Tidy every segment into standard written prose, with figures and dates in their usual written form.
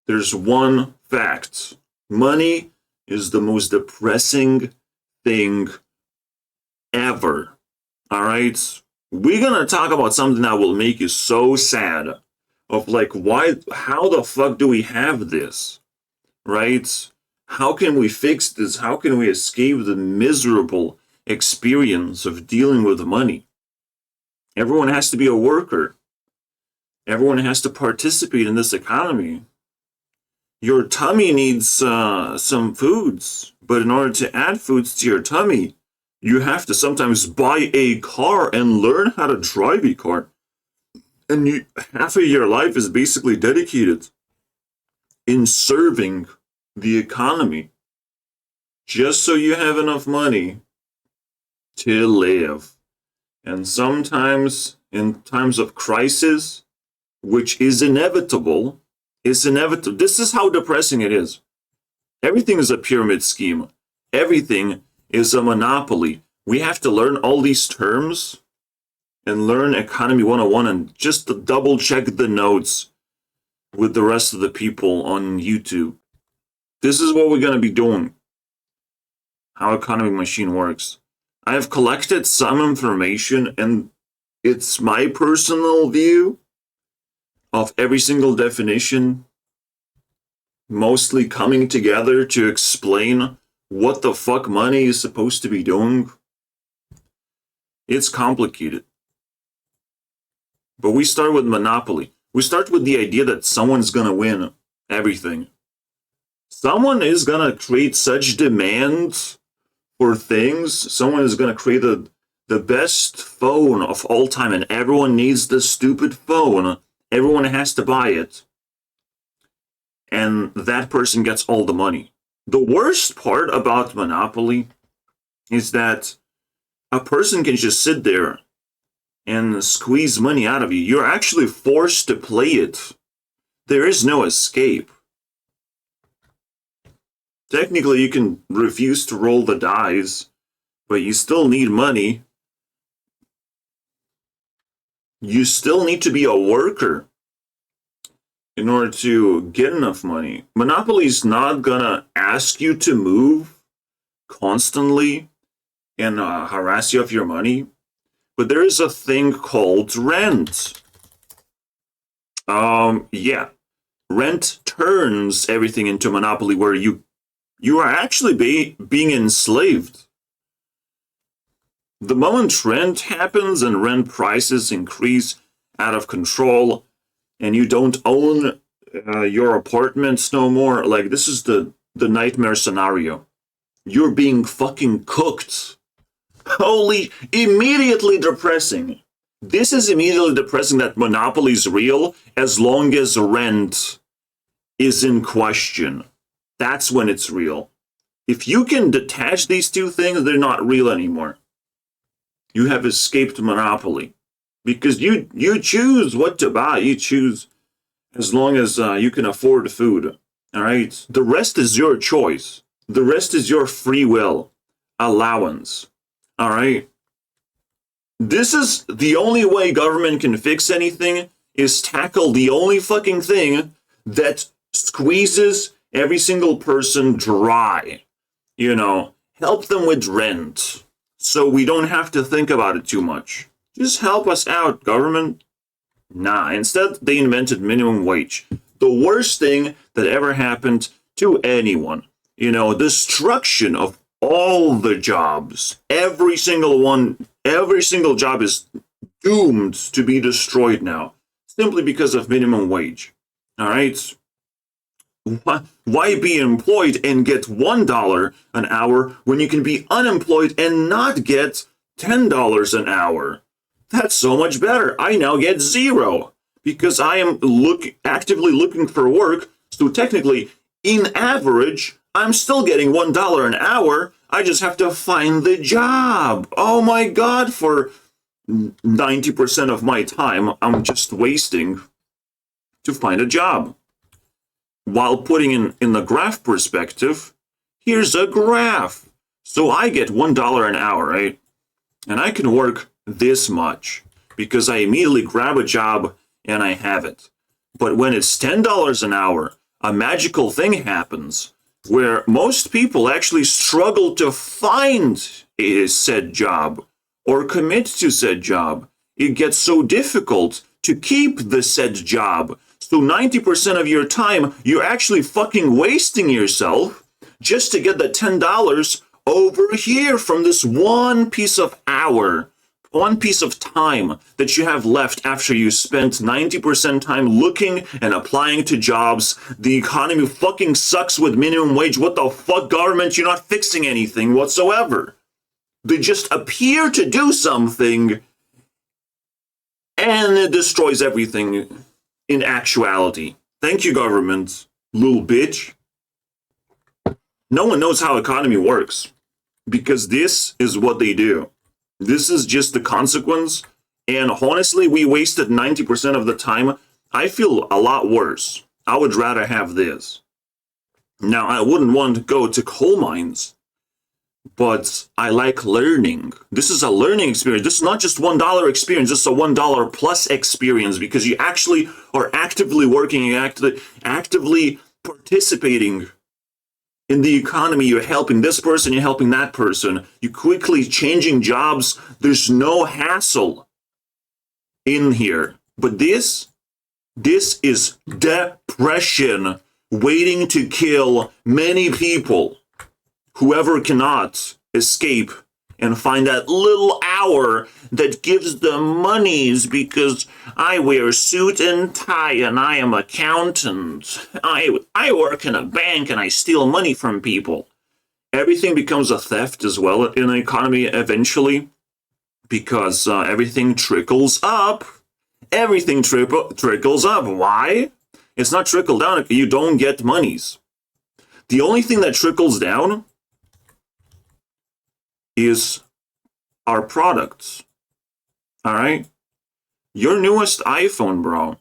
there's one fact. Money is the most depressing thing ever. All right? We're going to talk about something that will make you so sad. Of like, how the fuck do we have this? Right? How can we fix this? How can we escape the miserable experience of dealing with money? Everyone has to be a worker. Everyone has to participate in this economy. Your tummy needs some foods, but in order to add foods to your tummy, you have to sometimes buy a car and learn how to drive a car. And half of your life is basically dedicated in serving the economy just so you have enough money to live. And sometimes in times of crisis, which is inevitable. This is how depressing it is. Everything is a pyramid scheme. Everything is a monopoly. We have to learn all these terms and learn Economy 101 and just to double check the notes with the rest of the people on YouTube. This is what we're going to be doing. How Economy Machine works. I have collected some information, and it's my personal view of every single definition mostly coming together to explain what the fuck money is supposed to be doing. It's complicated. But we start with monopoly. We start with the idea that someone's going to win everything. Someone is going to create such demand for things. Someone is going to create the best phone of all time, and everyone needs this stupid phone. Everyone has to buy it. And that person gets all the money. The worst part about monopoly is that a person can just sit there and squeeze money out of you. You're actually forced to play it. There is no escape. Technically, you can refuse to roll the dice, but you still need money. You still need to be a worker in order to get enough money. Monopoly is not gonna ask you to move constantly and harass you of your money, but there is a thing called rent. Rent turns everything into monopoly where you are actually being enslaved. The moment rent happens and rent prices increase out of control, and you don't own your apartments no more, like this is the nightmare scenario. You're being fucking cooked. Holy, immediately depressing. This is immediately depressing that monopoly is real as long as rent is in question. That's when it's real. If you can detach these two things, they're not real anymore. You have escaped monopoly. Because you choose what to buy. You choose as long as you can afford food. All right? The rest is your choice. The rest is your free will. Allowance. All right? This is the only way government can fix anything is tackle the only fucking thing that squeezes every single person dry. You know, help them with rent so we don't have to think about it too much. Just help us out, government. Nah, instead they invented minimum wage. The worst thing that ever happened to anyone. You know, destruction of all the jobs. Every single job is doomed to be destroyed now. Simply because of minimum wage. All right? Why be employed and get $1 an hour when you can be unemployed and not get $10 an hour? That's so much better. I now get $0 because I am actively looking for work. So technically, in average, I'm still getting $1 an hour. I just have to find the job. Oh my God, for 90% of my time, I'm just wasting to find a job. While putting in the graph perspective, here's a graph. So I get $1 an hour, right? And I can work this much because I immediately grab a job and I have it. But when it's $10 an hour, a magical thing happens where most people actually struggle to find a said job or commit to said job. It gets so difficult to keep the said job. So 90% of your time, you're actually fucking wasting yourself just to get the $10 over here from this one piece of hour, one piece of time that you have left after you spent 90% time looking and applying to jobs. The economy fucking sucks with minimum wage. What the fuck, government? You're not fixing anything whatsoever. They just appear to do something and it destroys everything in actuality. Thank you, government, little bitch. No one knows how economy works because this is what they do. This is just the consequence. And honestly, we wasted 90% of the time. I feel a lot worse. I would rather have this. Now, I wouldn't want to go to coal mines, but I like learning. This is a learning experience. This is not just $1 experience. This is a $1 plus experience because you actually are actively working, actively participating in the economy. You're helping this person, you're helping that person. You're quickly changing jobs. There's no hassle in here. But this is depression waiting to kill many people. Whoever cannot escape and find that little hour that gives them monies because I wear suit and tie and I am accountant. I work in a bank and I steal money from people. Everything becomes a theft as well in the economy eventually because everything trickles up. Everything trickles up. Why? It's not trickle down. You don't get monies. The only thing that trickles down is our products. All right? Your newest iPhone, bro.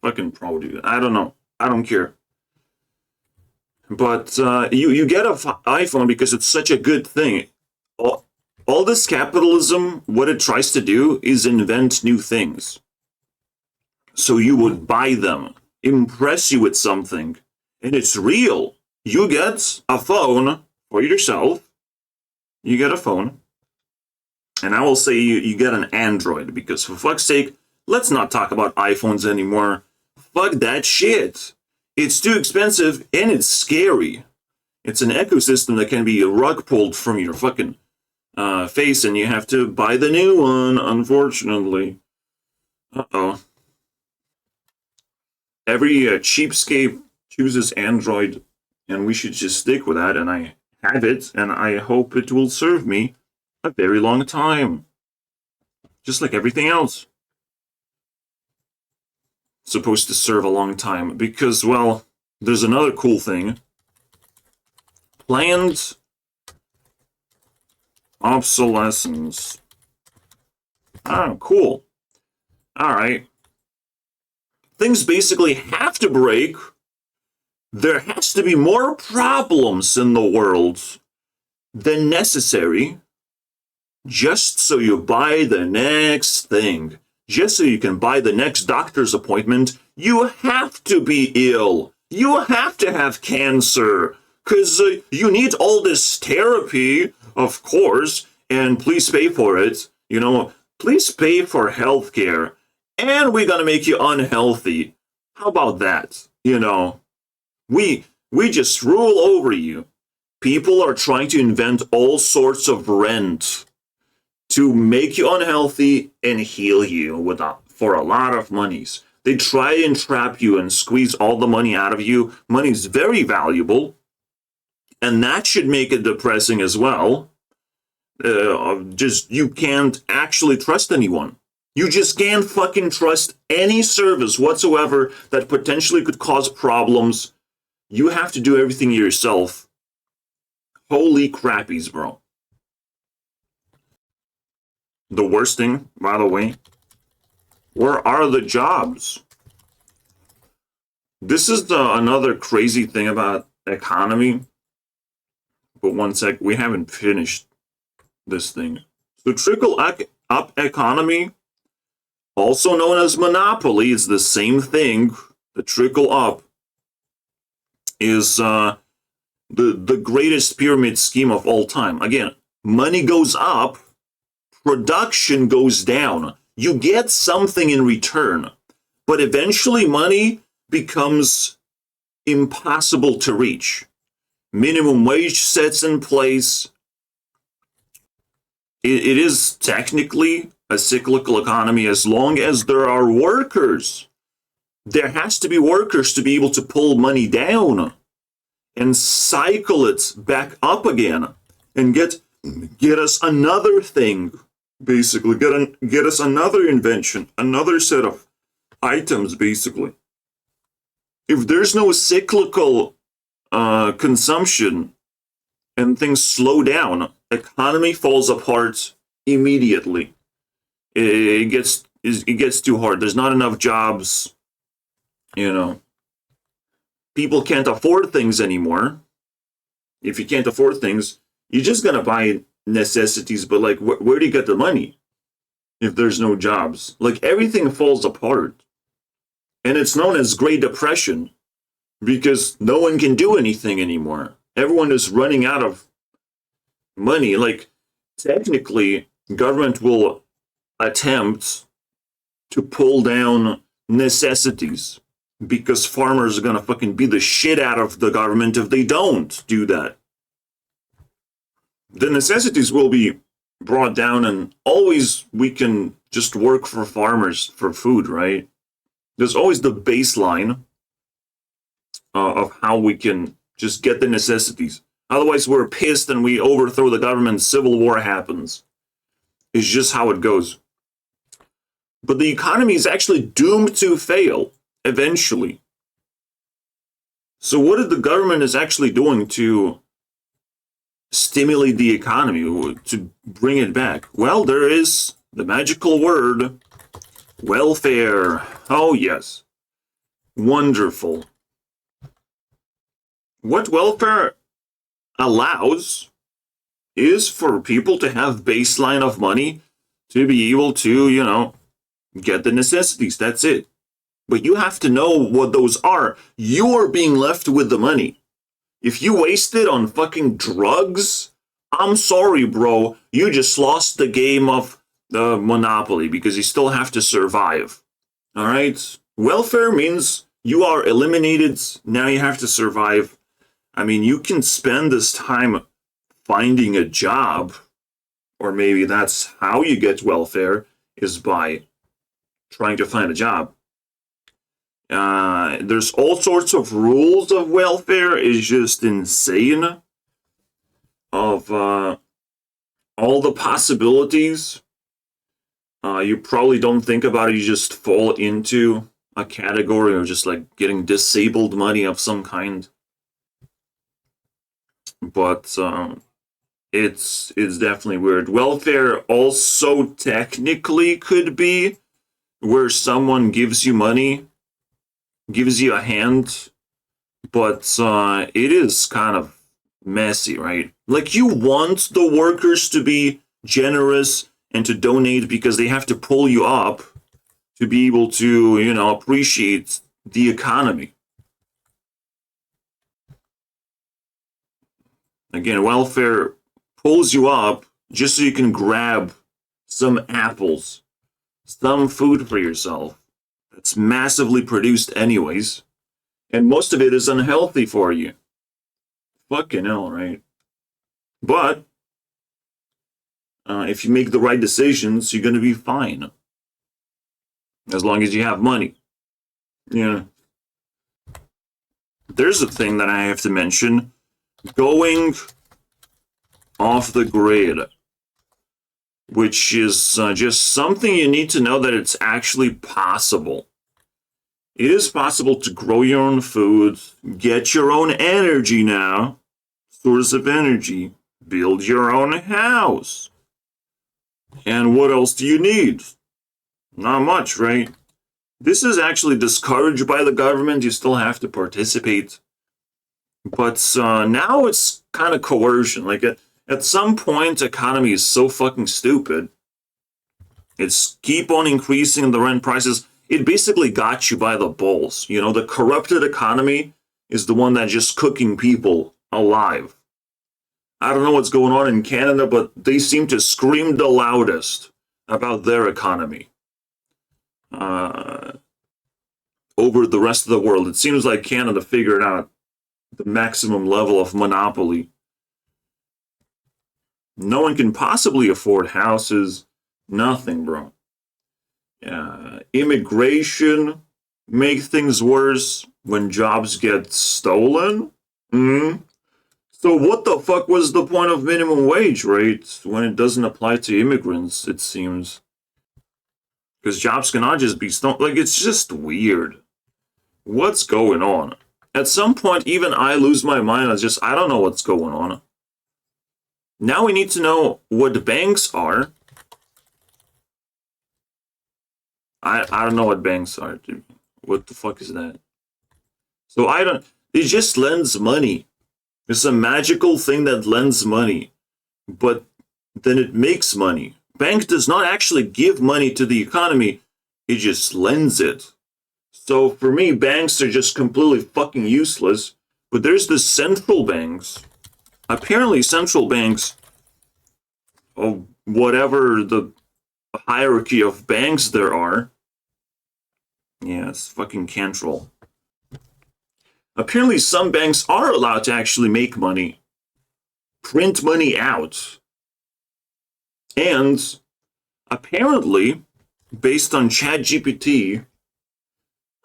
Fucking pro, dude. I don't know. I don't care. But you get an iPhone because it's such a good thing. All this capitalism, what it tries to do is invent new things. So you would buy them, impress you with something, and it's real. You get a phone for yourself. You get a phone. And I will say you get an Android because for fuck's sake, let's not talk about iPhones anymore. Fuck that shit. It's too expensive and it's scary. It's an ecosystem that can be rug pulled from your fucking face and you have to buy the new one, unfortunately. Uh-oh. Every cheapskate chooses Android and we should just stick with that, and I have it, and I hope it will serve me a very long time. Just like everything else. It's supposed to serve a long time, because, well, there's another cool thing. Planned obsolescence. Oh, cool. Alright. Things basically have to break. There has to be more problems in the world than necessary just so you buy the next thing. Just so you can buy the next doctor's appointment, you have to be ill. You have to have cancer. Because you need all this therapy, of course, and please pay for it. You know, please pay for healthcare. And we're going to make you unhealthy. How about that? You know, we just rule over you. People are trying to invent all sorts of rent to make you unhealthy and heal you for a lot of monies. They try and trap you and squeeze all the money out of you. Money is very valuable. And that should make it depressing as well. You can't actually trust anyone. You just can't fucking trust any service whatsoever that potentially could cause problems. You have to do everything yourself. Holy crappies, bro. The worst thing, by the way, where are the jobs? This is another crazy thing about economy. But one sec, we haven't finished this thing. So trickle up economy, also known as monopoly, is the same thing the trickle up, is the greatest pyramid scheme of all time. Again, money goes up, production goes down. You get something in return, but eventually money becomes impossible to reach. Minimum wage sets in place. It is technically a cyclical economy as long as there are workers. There has to be workers to be able to pull money down and cycle it back up again and get us another thing, basically. Get us another invention, another set of items, basically. If there's no cyclical consumption and things slow down, economy falls apart immediately. It gets too hard. There's not enough jobs, you know. People can't afford things anymore. If you can't afford things, you're just gonna buy necessities, but like, where do you get the money if there's no jobs? Like, everything falls apart. And it's known as Great Depression because no one can do anything anymore. Everyone is running out of money. Like, technically, government will attempt to pull down necessities because farmers are gonna fucking beat the shit out of the government if they don't do that. The necessities will be brought down, and always we can just work for farmers for food, right? There's always the baseline of how we can just get the necessities. Otherwise, we're pissed and we overthrow the government. Civil war happens. It's just how it goes. But the economy is actually doomed to fail eventually. So what the government is actually doing to stimulate the economy, to bring it back? Well, there is the magical word, welfare. Oh, yes. Wonderful. What welfare allows is for people to have baseline of money to be able to, get the necessities. That's it. But you have to know what those are. You're being left with the money. If you waste it on fucking drugs, I'm sorry, bro. You just lost the game of Monopoly because you still have to survive. All right? Welfare means you are eliminated. Now you have to survive. I mean, you can spend this time finding a job, or maybe that's how you get welfare, is by trying to find a job. There's all sorts of rules of welfare. It's just insane of all the possibilities. You probably don't think about it. You just fall into a category of just like getting disabled money of some kind. But it's definitely weird. Welfare also technically could be where someone gives you money, gives you a hand, but it is kind of messy, right? Like, you want the workers to be generous and to donate because they have to pull you up to be able to, appreciate the economy. Again, welfare pulls you up just so you can grab some apples, some food for yourself. That's massively produced anyways. And most of it is unhealthy for you. Fucking hell, right? But if you make the right decisions, you're going to be fine. As long as you have money. Yeah. There's a thing that I have to mention. Going off the grid. Which is just something you need to know that it's actually possible. It is possible to grow your own food, get your own energy now, source of energy, build your own house. And what else do you need? Not much, right? This is actually discouraged by the government. You still have to participate. But now it's kind of coercion. Like, at some point, economy is so fucking stupid. It's keep on increasing the rent prices. it basically got you by the balls. You know, the corrupted economy is the one that's just cooking people alive. I don't know what's going on in Canada, but they seem to scream the loudest about their economy over the rest of the world. It seems like Canada figured out the maximum level of monopoly. No one can possibly afford houses. Nothing, bro. Immigration make things worse when jobs get stolen. So what the fuck was the point of minimum wage, right? When it doesn't apply to immigrants, it seems. Because jobs cannot just be stolen. Like, it's just weird. What's going on? At some point, even I lose my mind. I don't know what's going on. Now we need to know what banks are. I don't know what banks are, dude. What the fuck is that? So it just lends money. It's a magical thing that lends money, but then it makes money. Bank does not actually give money to the economy, it just lends it. So for me, banks are just completely fucking useless, but there's the central banks. Apparently central banks, of whatever the hierarchy of banks there are, yeah, it's fucking control. Apparently some banks are allowed to actually make money, print money out. And apparently, based on ChatGPT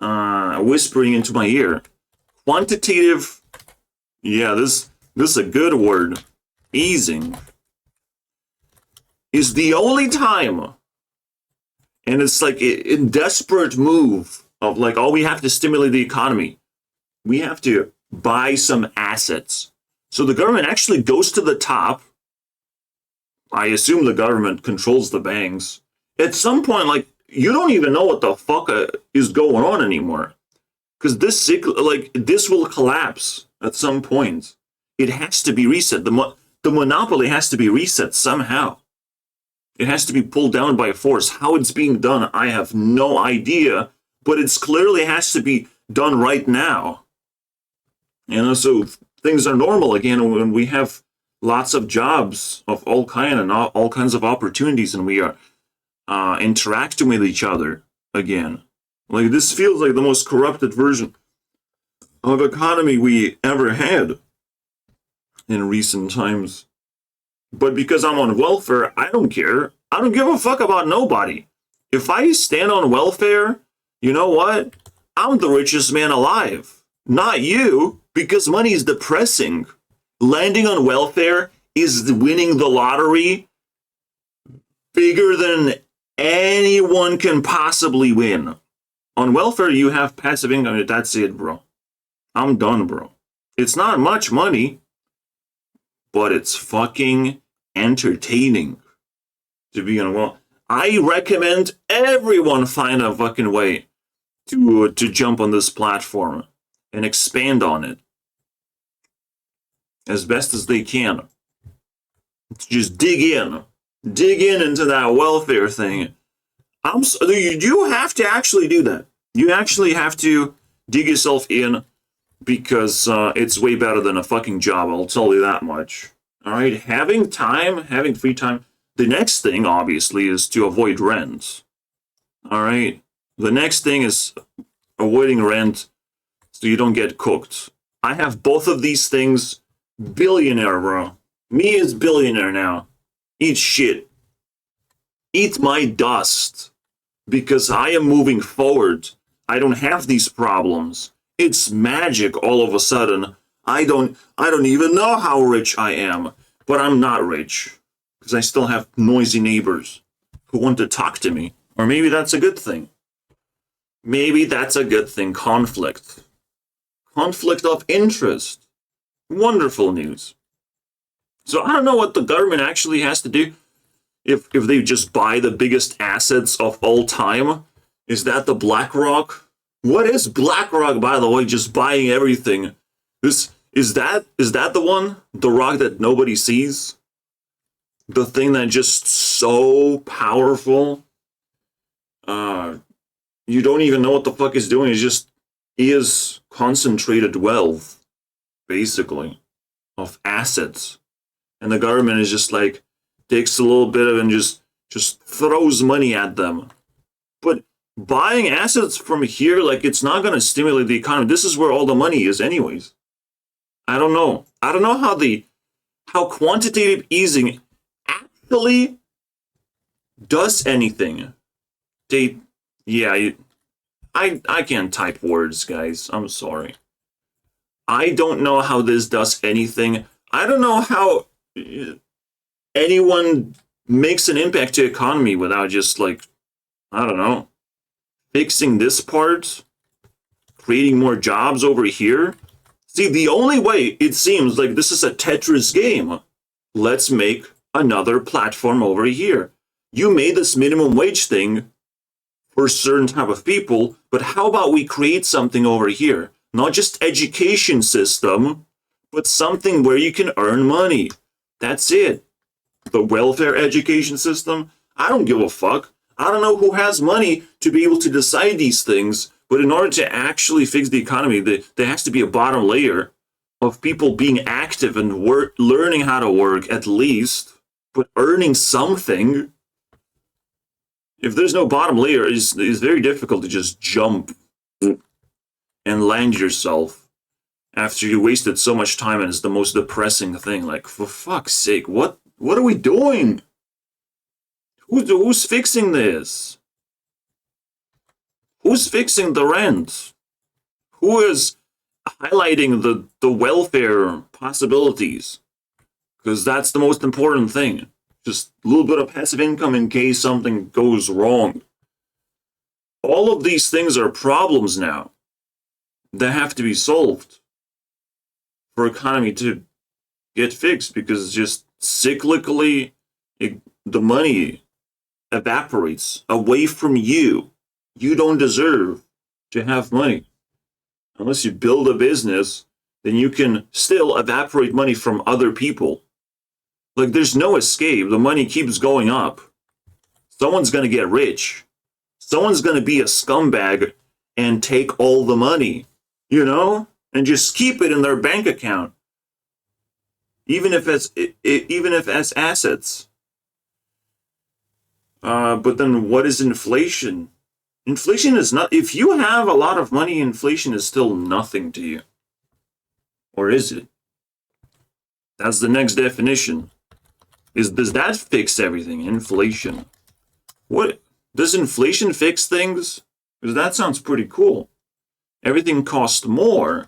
whispering into my ear, quantitative, yeah, this is a good word, easing, is the only time, and it's like a desperate move of like, oh, we have to stimulate the economy. We have to buy some assets. So the government actually goes to the top. I assume the government controls the banks. At some point, like, you don't even know what the fuck is going on anymore. Because this will collapse at some point. It has to be reset. The monopoly has to be reset somehow. It has to be pulled down by force. How it's being done, I have no idea. But it clearly has to be done right now. You know, so things are normal again when we have lots of jobs of all kind and all kinds of opportunities, and we are interacting with each other again. Like, this feels like the most corrupted version of economy we ever had in recent times. But because I'm on welfare, I don't care. I don't give a fuck about nobody. If I stand on welfare, you know what? I'm the richest man alive. Not you, because money is depressing. Landing on welfare is winning the lottery bigger than anyone can possibly win. On welfare, you have passive income. That's it, bro. I'm done, bro. It's not much money, but it's fucking entertaining to be on welfare. I recommend everyone find a fucking way to jump on this platform and expand on it as best as they can. Just dig in into that welfare thing. You have to actually do that. You actually have to dig yourself in, because it's way better than a fucking job, I'll tell you that much. All right, having free time. The next thing, obviously, is to avoid rent. All right, the next thing is avoiding rent so you don't get cooked. I have both of these things. Billionaire, bro. Me is billionaire now. Eat shit. Eat my dust. Because I am moving forward. I don't have these problems. It's magic all of a sudden. I don't even know how rich I am. But I'm not rich. Because I still have noisy neighbors who want to talk to me. Or maybe that's a good thing. Maybe that's a good thing. Conflict. Conflict of interest. Wonderful news. So I don't know what the government actually has to do. If they just buy the biggest assets of all time. Is that the BlackRock? What is BlackRock, by the way, just buying everything? Is that the one? The rock that nobody sees? The thing that just so powerful? you don't even know what the fuck he's doing. It's just, he is concentrated wealth, basically, of assets. And the government is just like, takes a little bit of and just throws money at them. But buying assets from here, like, it's not going to stimulate the economy. This is where all the money is anyways. I don't know. I don't know how quantitative easing actually does anything. I can't type words, guys. I'm sorry. I don't know how this does anything. I don't know how anyone makes an impact to economy without just, like, I don't know, fixing this part, creating more jobs over here. See, the only way, it seems like this is a Tetris game. Let's make another platform over here. You made this minimum wage thing for a certain type of people, but how about we create something over here? Not just education system, but something where you can earn money. That's it. The welfare education system? I don't give a fuck. I don't know who has money to be able to decide these things, but in order to actually fix the economy, there has to be a bottom layer of people being active and learning how to work at least, but earning something. If there's no bottom layer, it's very difficult to just jump and land yourself after you wasted so much time, and it's the most depressing thing. Like, for fuck's sake, what are we doing? Who's fixing this? Who's fixing the rent? Who is highlighting the welfare possibilities? Because that's the most important thing. Just a little bit of passive income in case something goes wrong. All of these things are problems now that have to be solved for economy to get fixed, because just cyclically the money evaporates away from you. You don't deserve to have money. Unless you build a business, then you can still evaporate money from other people. Like, there's no escape. The money keeps going up. Someone's going to get rich. Someone's going to be a scumbag and take all the money, and just keep it in their bank account, even if as assets. But then what is inflation? Inflation is not, if you have a lot of money, inflation is still nothing to you. Or is it? That's the next definition. Does that fix everything? Inflation. What? Does inflation fix things? Because that sounds pretty cool. Everything costs more.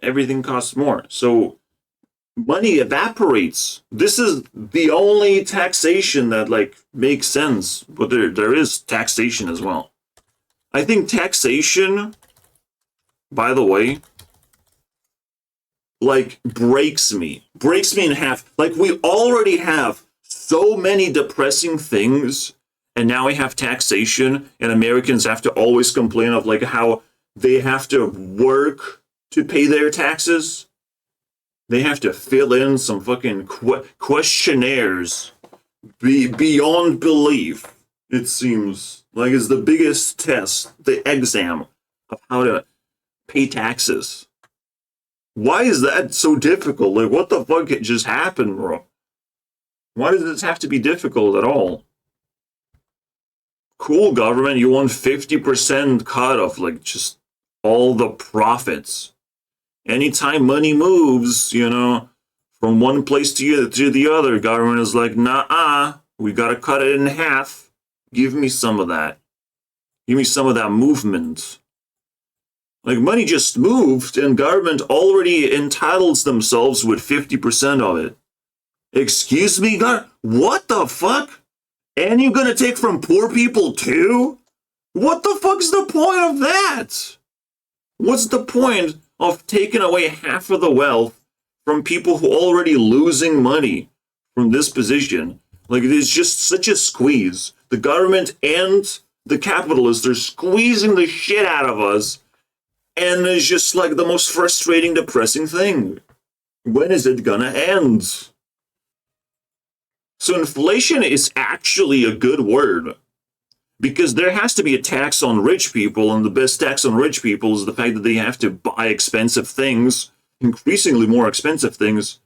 Everything costs more. So money evaporates. This is the only taxation that, like, makes sense. But there is taxation as well. I think taxation, by the way, like, breaks me in half. Like, we already have so many depressing things, and now we have taxation, and Americans have to always complain of, like, how they have to work to pay their taxes. They have to fill in some fucking questionnaires beyond belief. It seems like it's the biggest test, the exam of how to pay taxes. Why is that so difficult? Like, what the fuck just happened, bro? Why does this have to be difficult at all? Cool, government, you want 50% cut of, like, just all the profits. Anytime money moves, from one place to the other, government is like, nah, we gotta cut it in half. Give me some of that. Give me some of that movement. Like, money just moved, and government already entitles themselves with 50% of it. Excuse me, what the fuck? And you're gonna take from poor people too? What the fuck's the point of that? What's the point of taking away half of the wealth from people who are already losing money from this position? Like, it's just such a squeeze. The government and the capitalists are squeezing the shit out of us. And it's just, like, the most frustrating, depressing thing. When is it gonna end? So inflation is actually a good word, Because there has to be a tax on rich people, and the best tax on rich people is the fact that they have to buy expensive things, increasingly more expensive things.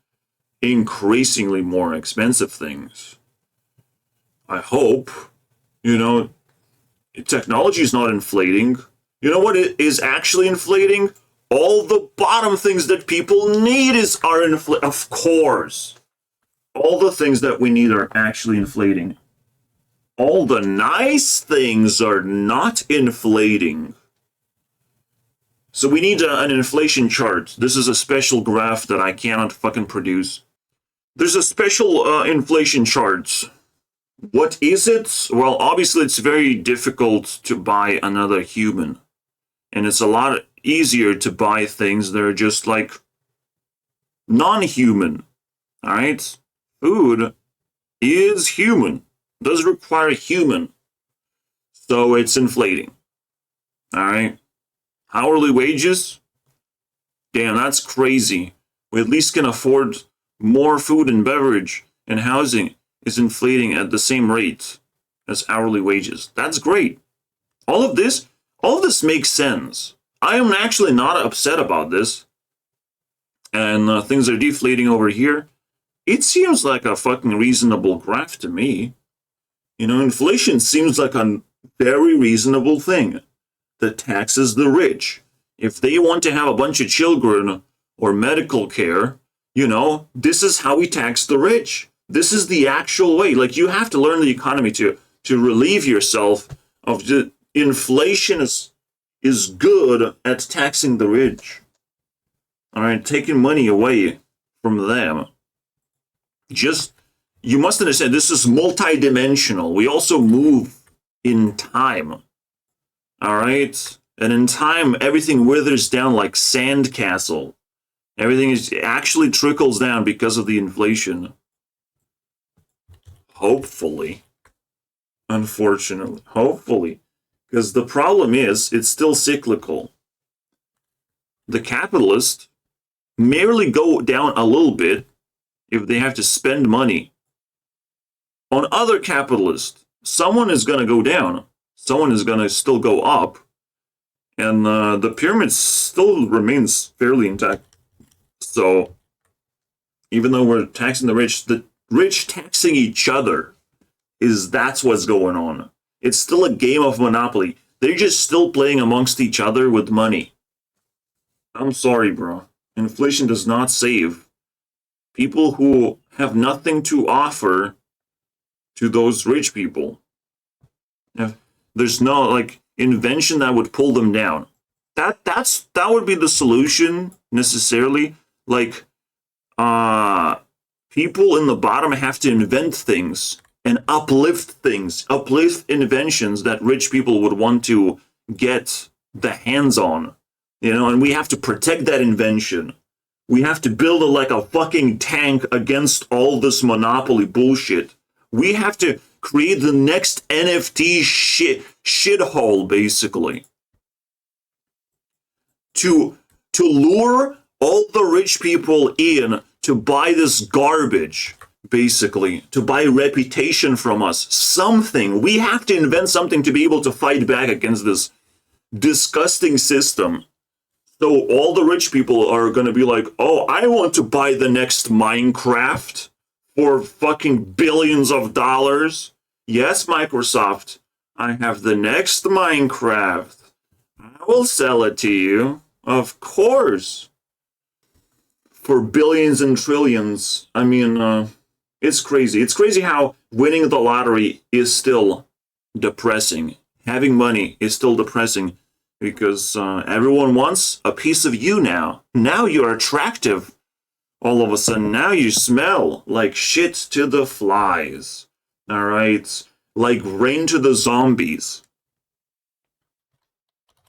I hope, technology is not inflating. You know what is actually inflating? All the bottom things that people need are inflating. Of course. All the things that we need are actually inflating. All the nice things are not inflating. So we need an inflation chart. This is a special graph that I cannot fucking produce. There's a special inflation chart. What is it? Well, obviously it's very difficult to buy another human. And it's a lot easier to buy things that are just like non-human. All right? Food is human. Does require human. So it's inflating. All right? Hourly wages? Damn, that's crazy. We at least can afford more food and beverage, and housing is inflating at the same rate as hourly wages. That's great. All of this makes sense. I am actually not upset about this. And things are deflating over here. It seems like a fucking reasonable graph to me. Inflation seems like a very reasonable thing that taxes the rich. If they want to have a bunch of children or medical care, this is how we tax the rich. This is the actual way. Like, you have to learn the economy to relieve yourself of the inflation is good at taxing the rich. All right, taking money away from them. You must understand, this is multidimensional. We also move in time. All right? And in time, everything withers down like sandcastle. Everything actually trickles down because of the inflation. Hopefully. Unfortunately. Hopefully. Because the problem is, it's still cyclical. The capitalists merely go down a little bit if they have to spend money. On other capitalists, someone is going to go down. Someone is going to still go up. And the pyramid still remains fairly intact. So, even though we're taxing the rich taxing each other, that's what's going on. It's still a game of Monopoly. They're just still playing amongst each other with money. I'm sorry, bro. Inflation does not save people who have nothing to offer to those rich people. There's no invention that would pull them down. That would be the solution necessarily. People in the bottom have to invent things and uplift inventions that rich people would want to get the hands on. And we have to protect that invention. We have to build a fucking tank against all this monopoly bullshit. We have to create the next NFT shithole, basically. To lure all the rich people in to buy this garbage, basically, to buy reputation from us. Something. We have to invent something to be able to fight back against this disgusting system. So all the rich people are going to be like, oh, I want to buy the next Minecraft for fucking billions of dollars. Yes, Microsoft, I have the next Minecraft. I will sell it to you. Of course. For billions and trillions. I mean, it's crazy. It's crazy how winning the lottery is still depressing. Having money is still depressing because everyone wants a piece of you now. Now you're attractive. All of a sudden, now you smell like shit to the flies. All right? Like rain to the zombies.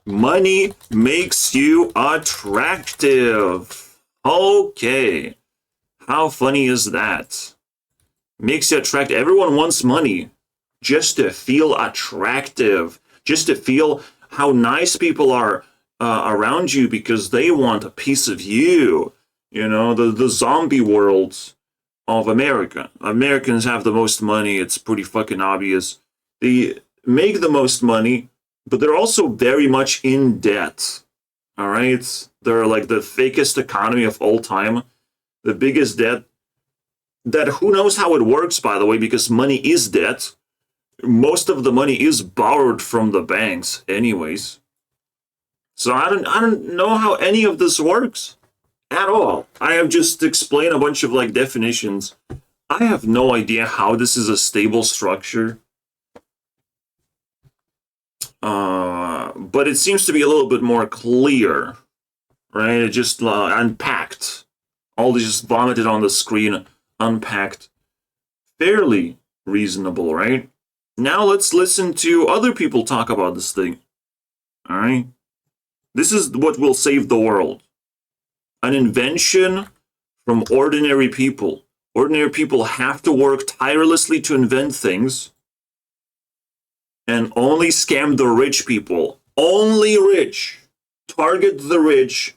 Money makes you attractive. Okay. How funny is that? Makes you attractive. Everyone wants money just to feel attractive. Just to feel how nice people are around you because they want a piece of you. The zombie world of America. Americans have the most money. It's pretty fucking obvious. make the most money, but they're also very much in debt. All right? They're like the fakest economy of all time, the biggest debt. That who knows how it works, by the way, because money is debt. Most of the money is borrowed from the banks, anyways. So I don't know how any of this works at all. I have just explained a bunch of like definitions. I have no idea how this is a stable structure. But it seems to be a little bit more clear, right? It just unpacked. All this just vomited on the screen, unpacked. Fairly reasonable, right? Now let's listen to other people talk about this thing. All right? This is what will save the world. An invention from ordinary people. Ordinary people have to work tirelessly to invent things and only scam the rich people. Only rich. Target the rich.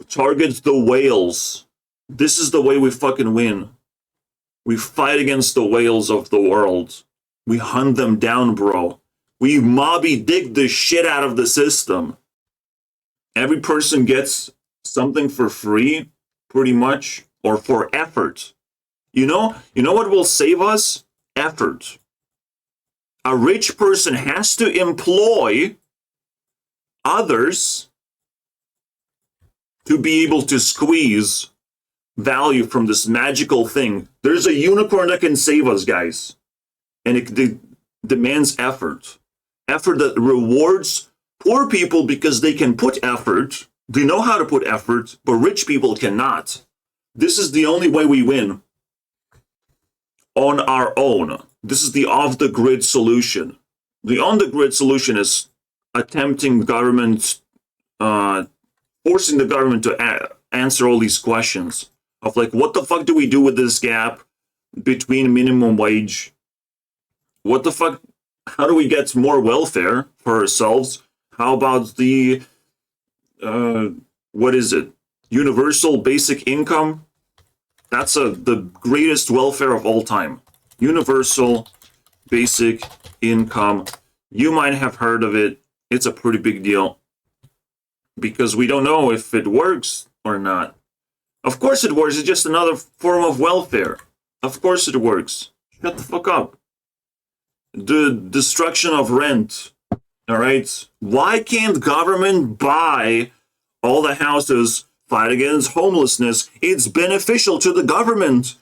Target the whales. This is the way we fucking win. We fight against the whales of the world. We hunt them down, bro. We Moby Dick the shit out of the system. Every person gets something for free, pretty much, or for effort. You know what will save us? Effort. A rich person has to employ others to be able to squeeze value from this magical thing. There's a unicorn that can save us, guys. And it demands effort. Effort that rewards poor people because they can put effort. They know how to put effort, but rich people cannot. This is the only way we win. On our own. This is the off-the-grid solution. The on-the-grid solution is attempting government, forcing the government to answer all these questions of like, what the fuck do we do with this gap between minimum wage? What the fuck? How do we get more welfare for ourselves? How about the, what is it? Universal basic income? That's the greatest welfare of all time. Universal basic income. You might have heard of it. It's a pretty big deal. Because we don't know if it works or not. Of course it works. It's just another form of welfare. Of course it works. Shut the fuck up. The destruction of rent. All right? Why can't government buy all the houses, fight against homelessness? It's beneficial to the government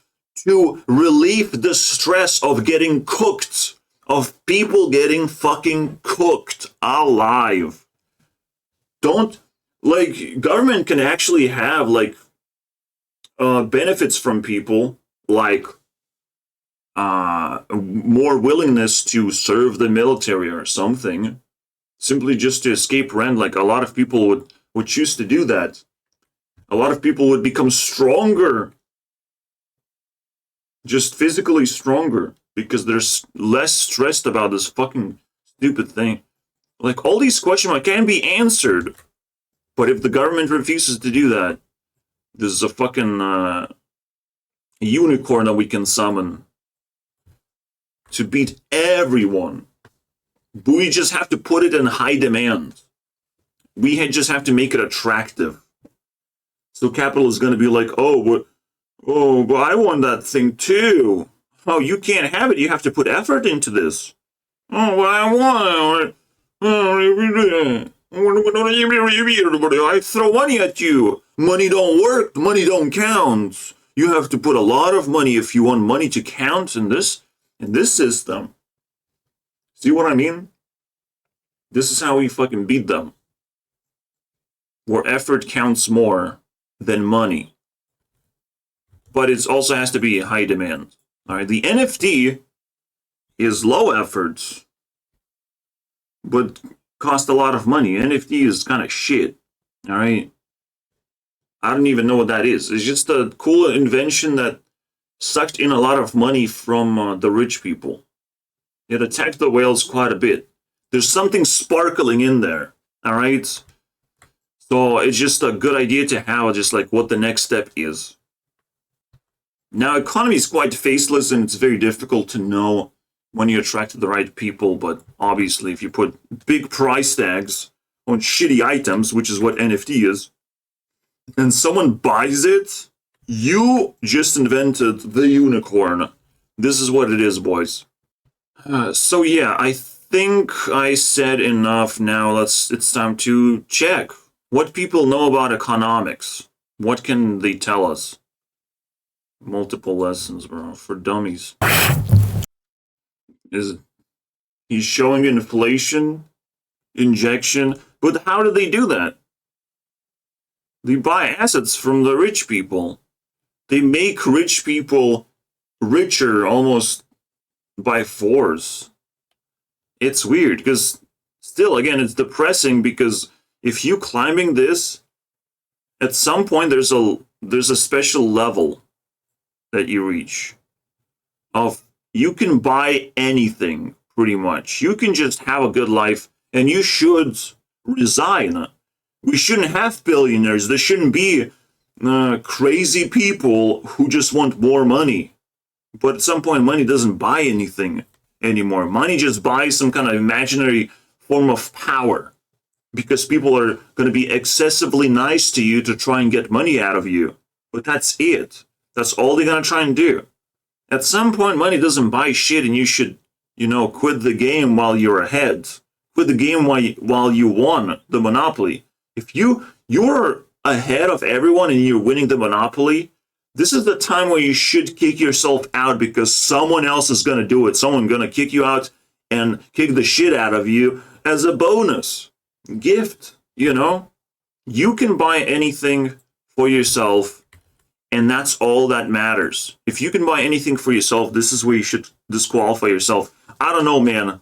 to relieve the stress of getting cooked, of people getting fucking cooked alive. Don't, like, government can actually have, like, benefits from people, like more willingness to serve the military or something, simply just to escape rent. Like, a lot of people would choose to do that. A lot of people would become stronger, just physically stronger, because they're less stressed about this fucking stupid thing. Like, all these questions can be answered, but if the government refuses to do that, this is a fucking unicorn that we can summon to beat everyone. We just have to put it in high demand. We just have to make it attractive. So capital is going to be like, but I want that thing too. Oh, you can't have it. You have to put effort into this. Oh, well, I want it. I throw money at you. Money don't work. Money don't count. You have to put a lot of money if you want money to count in this system. See what I mean? This is how we fucking beat them. Where effort counts more than money. But it also has to be high demand. All right, the NFT is low effort, but cost a lot of money. NFT is kind of shit. All right, I don't even know what that is. It's just a cool invention that sucked in a lot of money from the rich people. It attacked the whales quite a bit. There's something sparkling in there. All right, so it's just a good idea to have, just like what the next step is. Now, economy is quite faceless, and it's very difficult to know when you attract the right people. But obviously, if you put big price tags on shitty items, which is what NFT is, and someone buys it, you just invented the unicorn. This is what it is, boys. So yeah, I think I said enough now. It's time to check what people know about economics. What can they tell us? Multiple lessons, bro, for dummies. He's showing inflation injection, but how do they do that? They buy assets from the rich people. They make rich people richer almost by force. It's weird because still, again, it's depressing because if you climbing this, at some point there's a special level that you reach of you can buy anything pretty much. You can just have a good life and you should resign. We shouldn't have billionaires. There shouldn't be crazy people who just want more money. But at some point, money doesn't buy anything anymore. Money just buys some kind of imaginary form of power because people are going to be excessively nice to you to try and get money out of you. But that's it. That's all they're going to try and do. At some point, money doesn't buy shit, and you should, quit the game while you're ahead. Quit the game while you won the Monopoly. If you're ahead of everyone and you're winning the Monopoly, this is the time where you should kick yourself out because someone else is going to do it. Someone's going to kick you out and kick the shit out of you as a bonus gift, You can buy anything for yourself, and that's all that matters. If you can buy anything for yourself, this is where you should disqualify yourself. I don't know, man.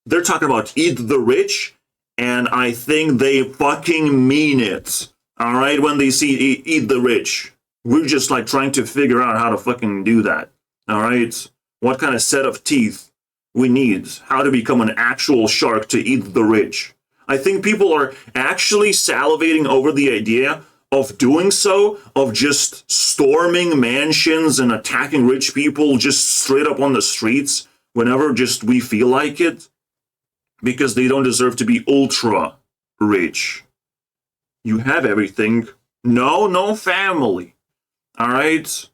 They're talking about eat the rich, and I think they fucking mean it. All right, when they see eat the rich. We're just trying to figure out how to fucking do that. All right? What kind of set of teeth we need. How to become an actual shark to eat the rich. I think people are actually salivating over the idea of doing so, of just storming mansions and attacking rich people just straight up on the streets whenever just we feel like it. Because they don't deserve to be ultra rich. You have everything. No family. All right?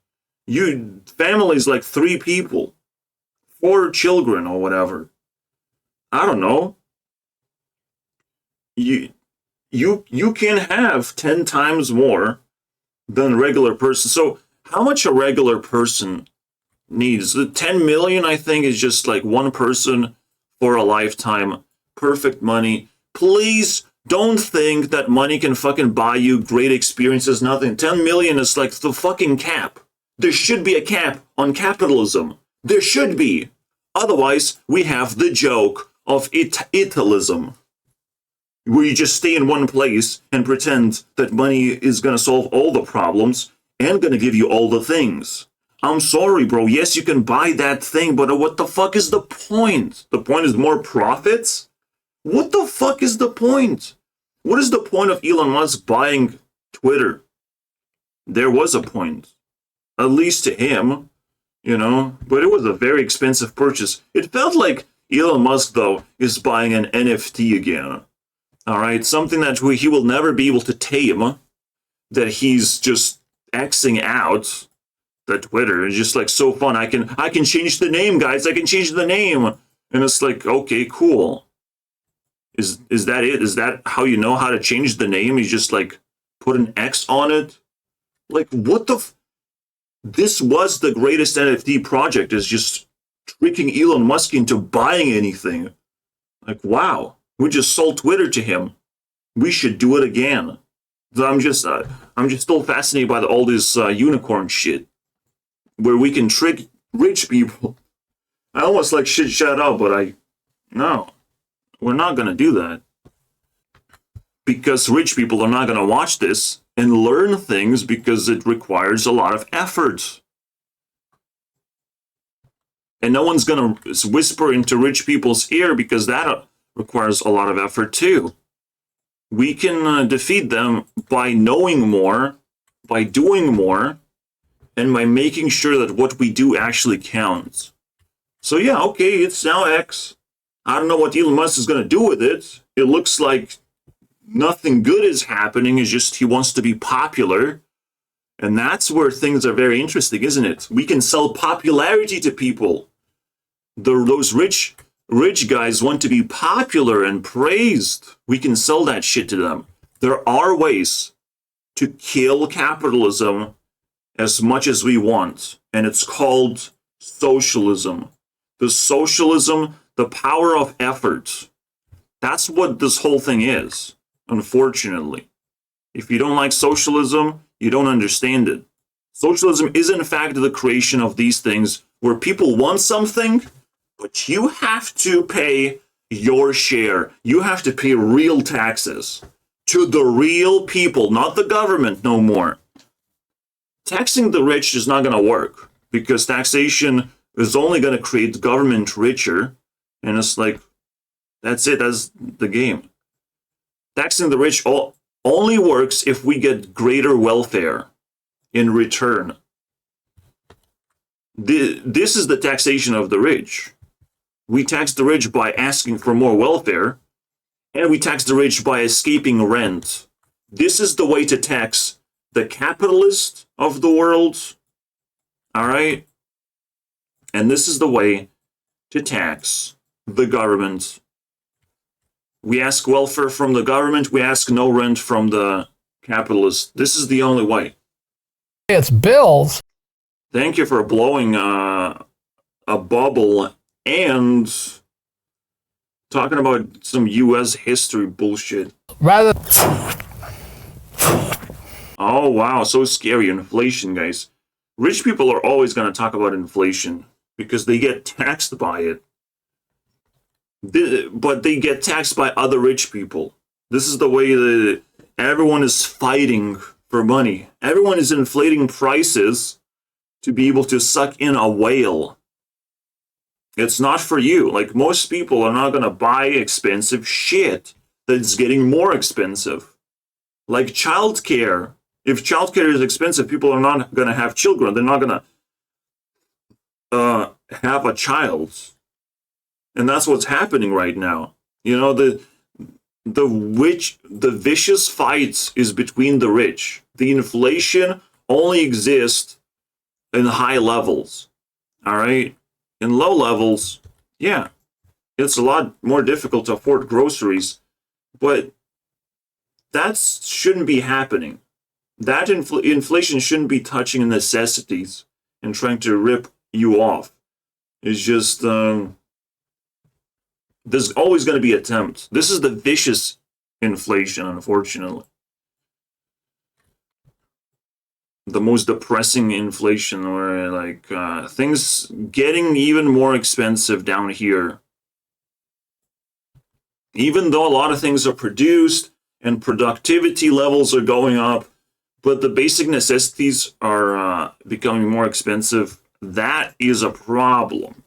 Family's like 3 people. 4 children or whatever. I don't know. You can have 10 times more than a regular person. So how much a regular person needs? The 10 million, I think, is just one person for a lifetime. Perfect money. Please don't think that money can fucking buy you great experiences, nothing. 10 million is like the fucking cap. There should be a cap on capitalism. There should be. Otherwise, we have the joke of Italism, where you just stay in one place and pretend that money is going to solve all the problems and going to give you all the things. I'm sorry, bro. Yes, you can buy that thing, but what the fuck is the point? The point is more profits? What the fuck is the point? What is the point of Elon Musk buying Twitter? There was a point. At least to him, but it was a very expensive purchase. It felt like Elon Musk, though, is buying an NFT again. All right, something that he will never be able to tame, that he's just Xing out. The Twitter is just so fun. I can change the name, guys. I can change the name. And it's okay, cool. Is that it? Is that how you know how to change the name? You just put an X on it? What the this was the greatest NFT project, is just tricking Elon Musk into buying anything. Wow, we just sold Twitter to him. We should do it again. I'm just still fascinated by all this unicorn shit, where we can trick rich people. I almost shut up, but no, we're not gonna do that. Because rich people are not gonna watch this and learn things because it requires a lot of effort. And no one's gonna whisper into rich people's ear because that requires a lot of effort too. We can defeat them by knowing more, by doing more, and by making sure that what we do actually counts. So yeah, okay, it's now X. I don't know what Elon Musk is going to do with it. It looks like nothing good is happening. It's just he wants to be popular. And that's where things are very interesting, isn't it? We can sell popularity to people. Those rich guys want to be popular and praised. We can sell that shit to them. There are ways to kill capitalism as much as we want. And it's called socialism. The socialism, the power of effort. That's what this whole thing is, unfortunately. If you don't like socialism, you don't understand it. Socialism is in fact the creation of these things where people want something, but you have to pay your share. You have to pay real taxes to the real people, not the government no more. Taxing the rich is not going to work because taxation is only going to create the government richer. And it's like, that's it, that's the game. Taxing the rich only works if we get greater welfare in return. This is the taxation of the rich. We tax the rich by asking for more welfare, and we tax the rich by escaping rent. This is the way to tax the capitalist of the world, all right? And this is the way to tax the government. We ask welfare from the government, we ask no rent from the capitalist. This is the only way. It's bills. Thank you for blowing a bubble and talking about some US history bullshit. Rather. Oh, wow, so scary. Inflation, guys. Rich people are always going to talk about inflation because they get taxed by it. But they get taxed by other rich people. This is the way that everyone is fighting for money. Everyone is inflating prices to be able to suck in a whale. It's not for you. Like, most people are not going to buy expensive shit that's getting more expensive. Like childcare. If childcare is expensive, people are not going to have children. They're not going to have a child. And that's what's happening right now. You know, the vicious fights is between the rich. The inflation only exists in high levels. All right? In low levels, yeah, it's a lot more difficult to afford groceries, but that shouldn't be happening. That inflation shouldn't be touching necessities and trying to rip you off. It's just, there's always going to be attempts. This is the vicious inflation, unfortunately. The most depressing inflation, where like things getting even more expensive down here. Even though a lot of things are produced and productivity levels are going up, but the basic necessities are becoming more expensive, that is a problem.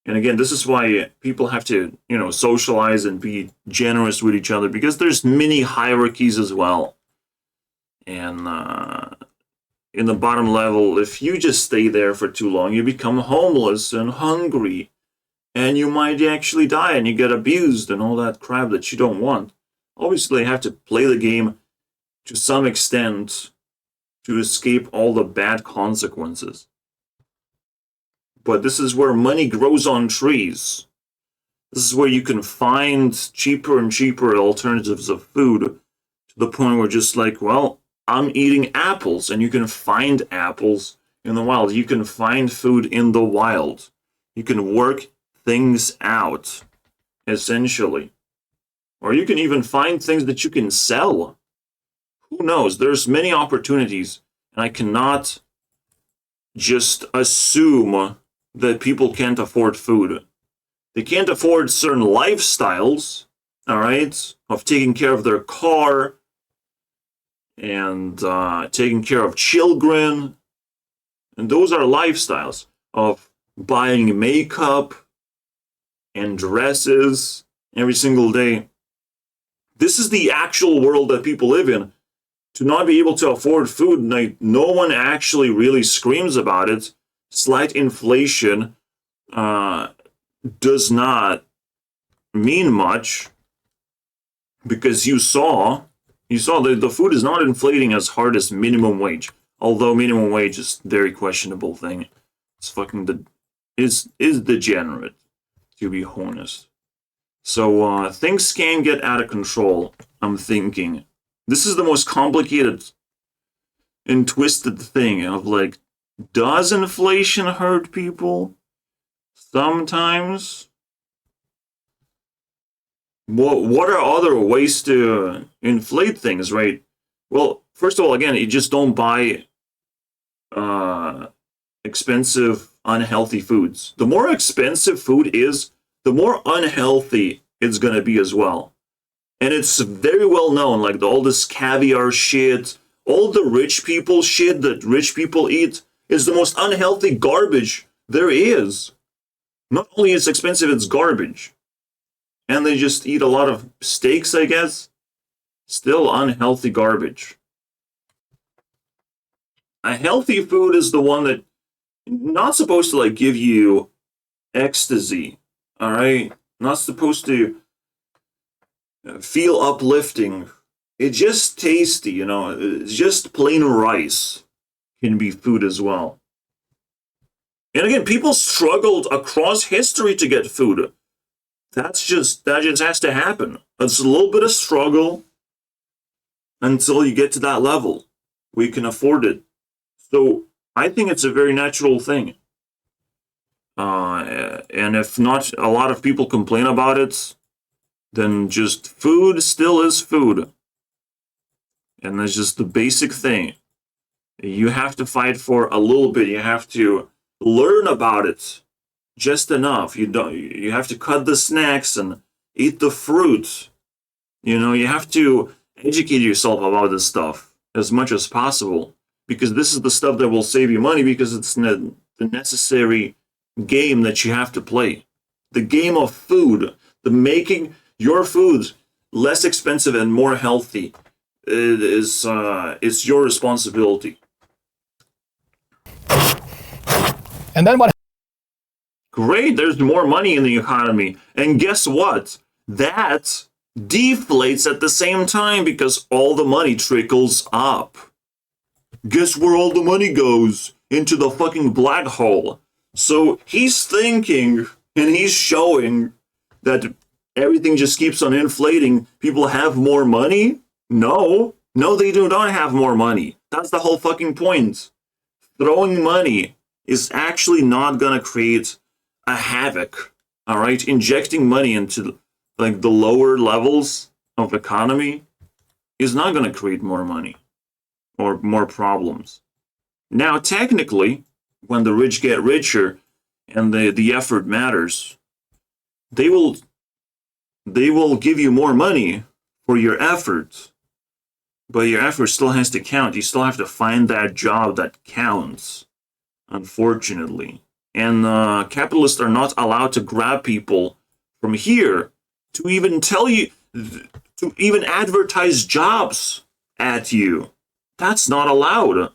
And again, this is why people have to, you know, socialize and be generous with each other, because there's many hierarchies as well. And in the bottom level, if you just stay there for too long, you become homeless and hungry. And you might actually die and you get abused and all that crap that you don't want. Obviously, you have to play the game to some extent to escape all the bad consequences. But this is where money grows on trees. This is where you can find cheaper and cheaper alternatives of food to the point where just like, well, I'm eating apples, and you can find apples in the wild. You can find food in the wild. You can work things out, essentially. Or you can even find things that you can sell. Who knows? There's many opportunities, and I cannot just assume that people can't afford food. They can't afford certain lifestyles, all right, of taking care of their car and taking care of children. And those are lifestyles of buying makeup and dresses every single day. This is the actual world that people live in. To not be able to afford food, like, no one actually really screams about it. Slight inflation does not mean much, because you saw that the food is not inflating as hard as minimum wage. Although minimum wage is a very questionable thing. It's fucking is degenerate, to be honest. So things can get out of control. I'm thinking this is the most complicated and twisted thing of like, does inflation hurt people? Sometimes. What are other ways to inflate things, right? Well, first of all, again, you just don't buy expensive, unhealthy foods. The more expensive food is, the more unhealthy it's gonna be as well. And it's very well known, like all this caviar shit, all the rich people shit that rich people eat is the most unhealthy garbage there is. Not only is it expensive, it's garbage. And they just eat a lot of steaks, I guess. Still unhealthy garbage. A healthy food is the one that not supposed to like give you ecstasy, all right? Not supposed to feel uplifting. It's just tasty, you know. It's just plain rice can be food as well. And again, people struggled across history to get food. That just has to happen. It's a little bit of struggle until you get to that level. We can afford it. So I think it's a very natural thing. And if not a lot of people complain about it, then just food still is food. And that's just the basic thing. You have to fight for a little bit. You have to learn about it just enough. You have to cut the snacks and eat the fruit. You know, you have to educate yourself about this stuff as much as possible, because this is the stuff that will save you money, because it's the necessary game that you have to play. The game of food, the making your food less expensive and more healthy is your responsibility. And then what? Great, there's more money in the economy. And guess what? That deflates at the same time, because all the money trickles up. Guess where all the money goes? Into the fucking black hole. So he's thinking and he's showing that everything just keeps on inflating. People have more money? No, they do not have more money. That's the whole fucking point. Throwing money is actually not gonna create a havoc. All right, injecting money into like the lower levels of economy is not gonna create more money or more problems. Now, technically, when the rich get richer and the effort matters, they will give you more money for your effort, but your effort still has to count. You still have to find that job that counts, unfortunately. And capitalists are not allowed to grab people from here to even tell you, to even advertise jobs at you. That's not allowed,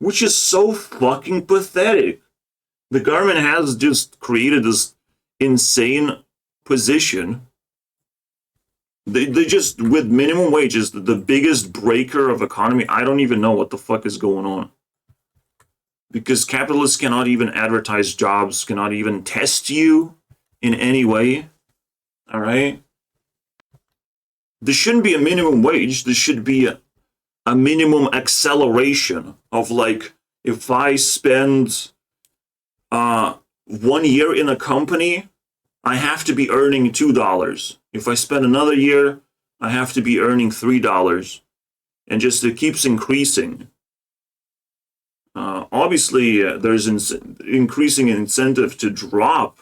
which is so fucking pathetic. The government has just created this insane position. They just, with minimum wages, the biggest breaker of economy. I don't even know what the fuck is going on. Because capitalists cannot even advertise jobs, cannot even test you in any way. All right? There shouldn't be a minimum wage. There should be a minimum acceleration of, like, if I spend 1 year in a company, I have to be earning $2. If I spend another year, I have to be earning $3. And just it keeps increasing. Obviously, there's increasing incentive to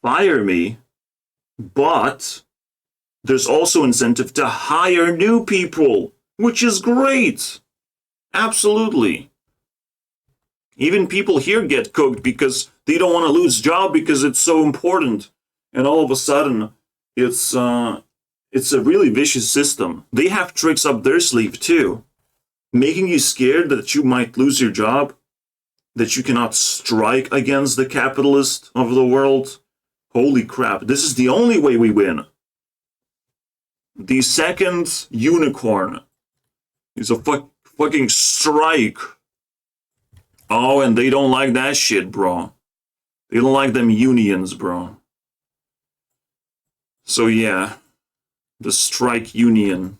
fire me, but there's also incentive to hire new people, which is great. Absolutely. Even people here get cooked because they don't want to lose job because it's so important. And all of a sudden, it's a really vicious system. They have tricks up their sleeve too, making you scared that you might lose your job. that you cannot strike against the capitalist of the world. Holy crap, this is the only way we win. The second unicorn is a fucking strike. Oh, and they don't like that shit, bro. They don't like them unions, bro. So yeah, the strike union.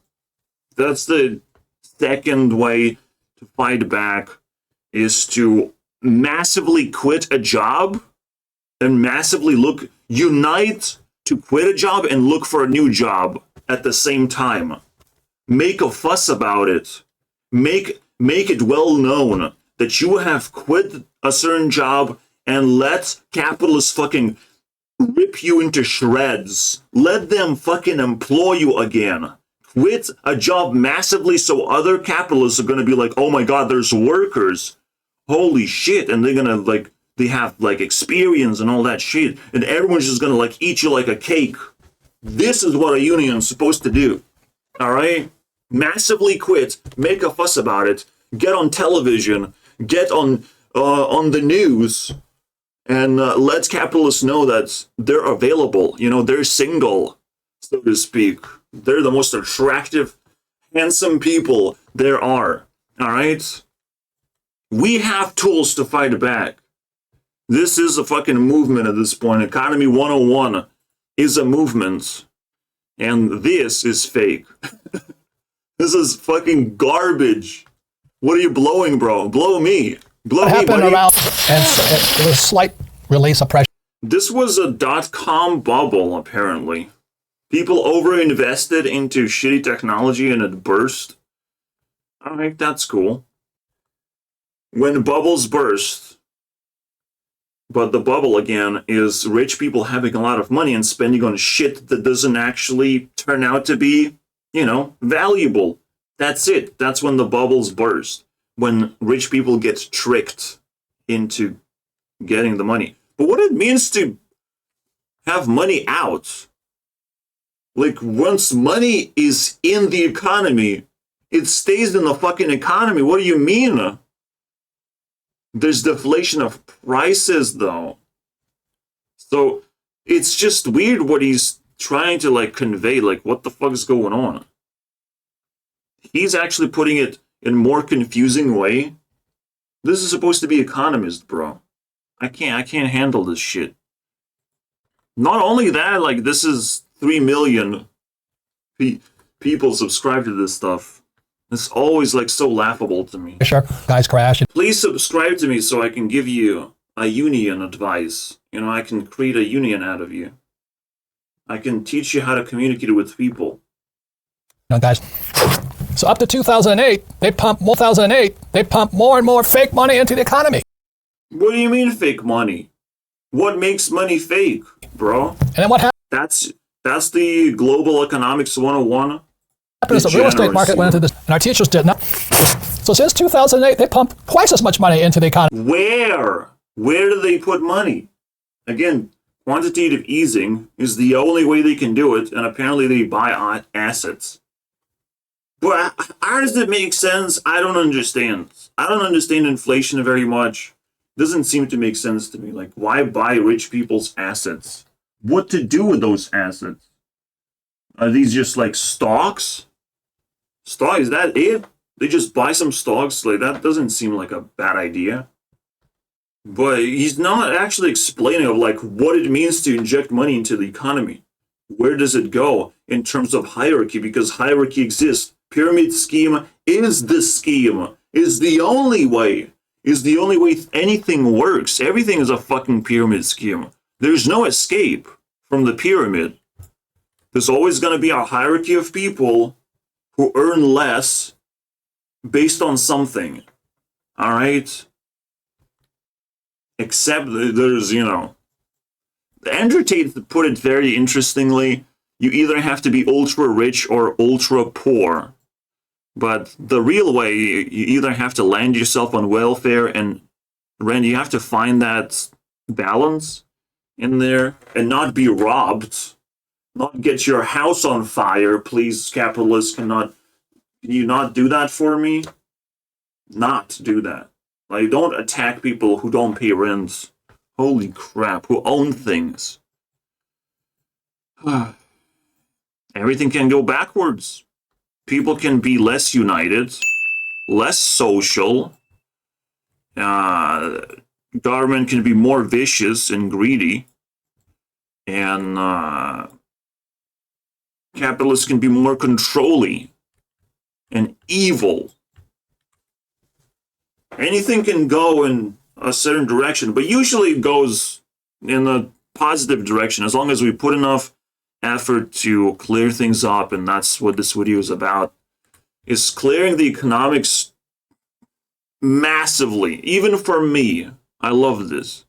That's the second way to fight back, is to massively quit a job and massively unite to quit a job and look for a new job at the same time. Make a fuss about it. Make it well known that you have quit a certain job and let capitalists fucking rip you into shreds. Let them fucking employ you again. Quit a job massively so other capitalists are going to be like, oh my god, there's workers. Holy shit. And they're going to like, they have like experience and all that shit. And everyone's just going to like eat you like a cake. This is what a union is supposed to do. All right? Massively quit. Make a fuss about it. Get on television. Get on the news. And let capitalists know that they're available. You know, they're single, so to speak. They're the most attractive, handsome people there are. All right? We have tools to fight back. This is a fucking movement at this point. Economy 101 is a movement. And this is fake. This is fucking garbage. What are you blowing, bro? Blow me. Blow what me, happened buddy. around, and it was a slight release of pressure. This was a dot-com bubble, apparently. People over-invested into shitty technology and it burst. Alright, that's cool. When bubbles burst, but the bubble, again, is rich people having a lot of money and spending on shit that doesn't actually turn out to be, you know, valuable. That's it. That's when the bubbles burst. When rich people get tricked into getting the money. But what it means to have money out, like once money is in the economy, it stays in the fucking economy. What do you mean? There's deflation of prices though. So it's just weird what he's trying to like convey, like what the fuck is going on? He's actually putting it in a more confusing way. This is supposed to be economist, bro. I can't handle this shit. Not only that, like this is 3 million people subscribe to this stuff. It's always like so laughable to me. Sure, guys crash. Please subscribe to me so I can give you a union advice. You know, I can create a union out of you. I can teach you how to communicate with people. No, guys. So up to 2008, they pumped more and more fake money into the economy. What do you mean fake money? What makes money fake, bro? And then what happened? That's the global economics 101. Is the real estate market went into this, and our teachers did not. So since 2008, they pumped twice as much money into the economy. Where do they put money? Again, quantitative easing is the only way they can do it, and apparently they buy assets. But how does it make sense? I don't understand. I don't understand inflation very much. It doesn't seem to make sense to me. Like, why buy rich people's assets? What to do with those assets? Are these just like stocks? Stock, is that it? They just buy some stocks? Like, that doesn't seem like a bad idea. But he's not actually explaining of like what it means to inject money into the economy. Where does it go in terms of hierarchy? Because hierarchy exists. Pyramid scheme is the scheme. Is the only way. Is the only way anything works. Everything is a fucking pyramid scheme. There's no escape from the pyramid. There's always going to be a hierarchy of people who earn less based on something. All right? Except there's, you know, Andrew Tate put it very interestingly. You either have to be ultra rich or ultra poor. But the real way, you either have to land yourself on welfare and rent. You have to find that balance in there and not be robbed. Not get your house on fire. Please, capitalists, can you not do that for me? Not do that. Like, don't attack people who don't pay rent. Holy crap, who own things. Everything can go backwards. People can be less united, less social. Government can be more vicious and greedy. And capitalists can be more controlling and evil. Anything can go in a certain direction, but usually it goes in a positive direction as long as we put enough effort to clear things up, and that's what this video is about, is clearing the economics massively. Even for me, I love this.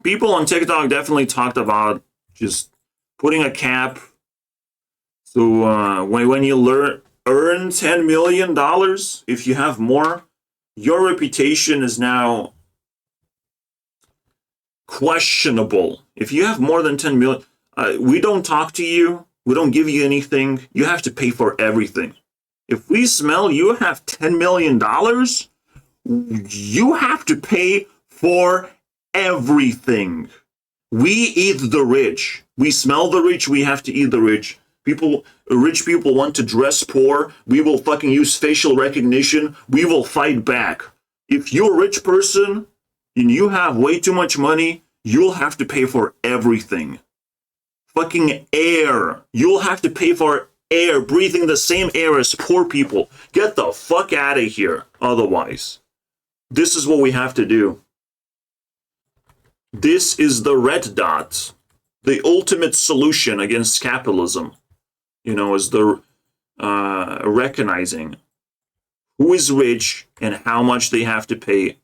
People on TikTok definitely talked about just putting a cap. So when you earn $10 million, if you have more, your reputation is now questionable. If you have more than 10 million, we don't talk to you, we don't give you anything, you have to pay for everything. If we smell you have $10 million, you have to pay for everything. We eat the rich. We smell the rich, we have to eat the rich. Rich people want to dress poor. We will fucking use facial recognition. We will fight back. If you're a rich person and you have way too much money, you'll have to pay for everything. Fucking air. You'll have to pay for air, breathing the same air as poor people. Get the fuck out of here. Otherwise, this is what we have to do. This is the red dot. The ultimate solution against capitalism. You know, is the recognizing who is rich and how much they have to pay.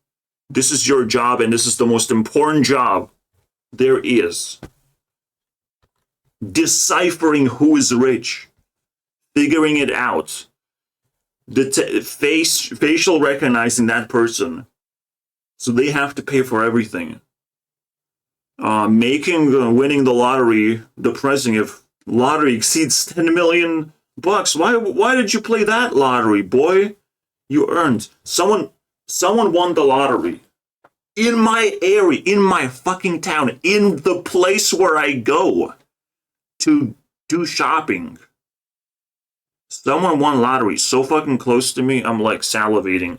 This is your job, and this is the most important job there is. Deciphering who is rich, figuring it out, facial recognizing that person, so they have to pay for everything. Making winning the lottery depressing. If lottery exceeds 10 million bucks, why did you play that lottery, boy? You earned. Someone won the lottery in my area, in my fucking town, in the place where I go to do shopping. Someone won lottery so fucking close to me, I'm like salivating.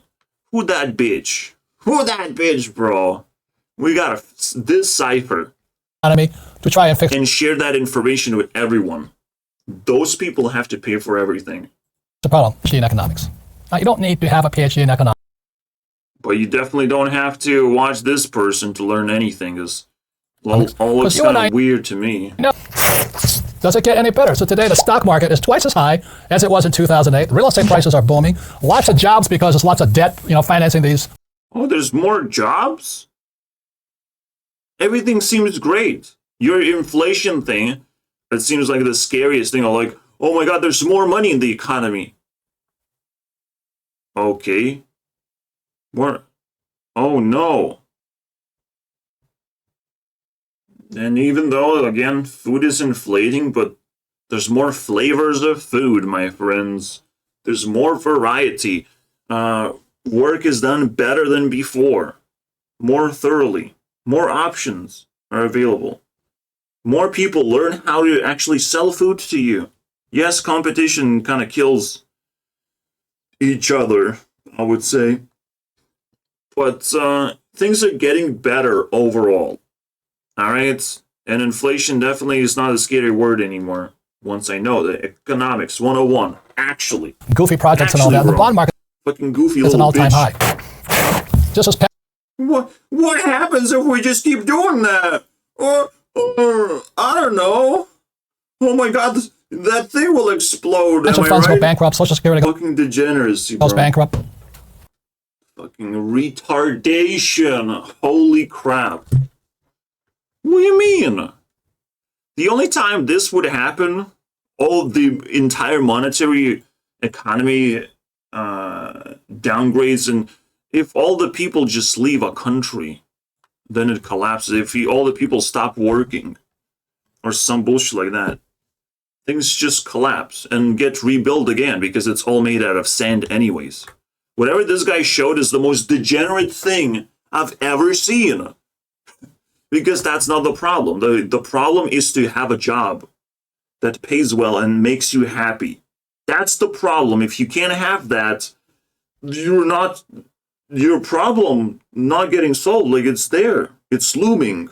Who that bitch? Who that bitch, bro? We gotta decipher economy to try and fix and share that information with everyone. Those people have to pay for everything. the problem. PhD in economics. Now, you don't need to have a PhD in economics. But you definitely don't have to watch this person to learn anything, because all looks you kind and I of weird to me. No. Does it get any better? So today the stock market is twice as high as it was in 2008. Real estate prices are booming. Lots of jobs because there's lots of debt, financing these. Oh, there's more jobs? Everything seems great. Your inflation thing, it seems like the scariest thing. Like, oh my God, there's more money in the economy. Okay. What? Oh no. And even though, again, food is inflating, but there's more flavors of food, my friends. There's more variety. Work is done better than before. More thoroughly. More options are available. More people learn how to actually sell food to you. Yes, competition kind of kills each other, I would say. But things are getting better overall. All right? And inflation definitely is not a scary word anymore. Once I know the economics 101. Actually. Goofy projects and all that. Bro, The bond market fucking goofy is an little all-time bitch. high. Just as What happens if we just keep doing that? Or I don't know. Oh my God, that thing will explode. pension Am I funds go right? bankrupt, Social Security Fucking degeneracy, goes bro. bankrupt. Fucking retardation. Holy crap. What do you mean? The only time this would happen, all the entire monetary economy downgrades, and if all the people just leave a country, then it collapses. If all the people stop working, or some bullshit like that, things just collapse and get rebuilt again because it's all made out of sand anyways. Whatever this guy showed is the most degenerate thing I've ever seen. Because that's not the problem. The problem is to have a job that pays well and makes you happy. That's the problem. If you can't have that, your problem not getting solved. Like, it's there. It's looming.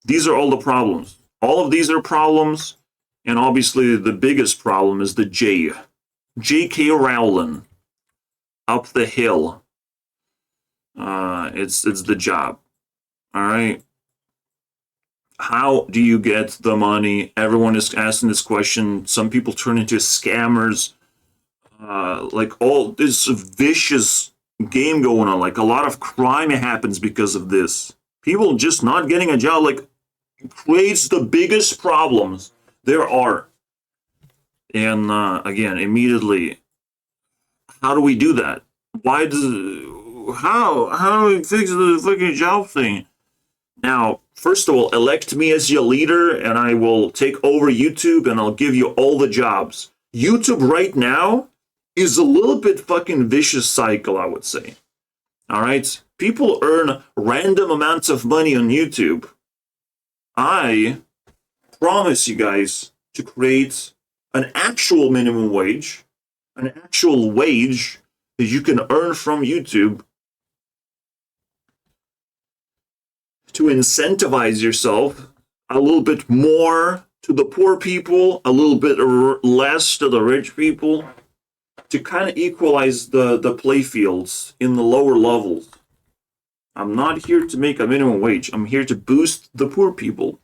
These are all the problems. All of these are problems. And obviously the biggest problem is the J.K. Rowling. Up the hill. It's the job. All right. How do you get the money? Everyone is asking this question. Some people turn into scammers. Like, all this vicious game going on. Like, a lot of crime happens because of this. People just not getting a job, like, creates the biggest problems there are. And again, immediately, how do we do that? How do we fix the fucking job thing? Now, first of all, elect me as your leader and I will take over YouTube and I'll give you all the jobs. YouTube right now is a little bit fucking vicious cycle, I would say. All right? People earn random amounts of money on YouTube. I promise you guys to create an actual minimum wage, an actual wage that you can earn from YouTube to incentivize yourself a little bit more to the poor people, a little bit less to the rich people, to kind of equalize the play fields in the lower levels. I'm not here to make a minimum wage. I'm here to boost the poor people.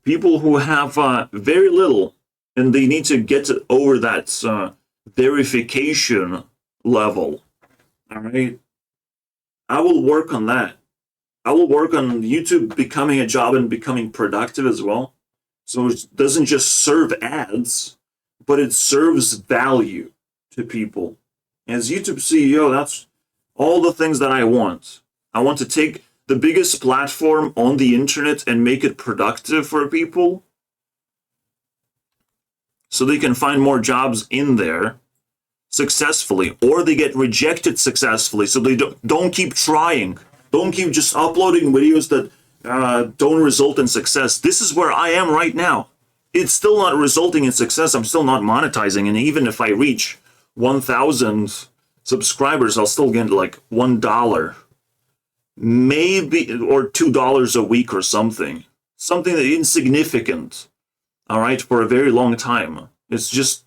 People who have very little, and they need to get over that verification level. All right? I will work on that. I will work on YouTube becoming a job and becoming productive as well. So it doesn't just serve ads, but it serves value to people. As YouTube CEO, that's all the things that I want. I want to take the biggest platform on the internet and make it productive for people so they can find more jobs in there successfully, or they get rejected successfully so they don't keep trying. Don't keep just uploading videos that don't result in success. This is where I am right now. It's still not resulting in success. I'm still not monetizing. And even if I reach 1,000 subscribers, I'll still get like $1, maybe, or $2 a week or something. Something that insignificant, all right, for a very long time. It's just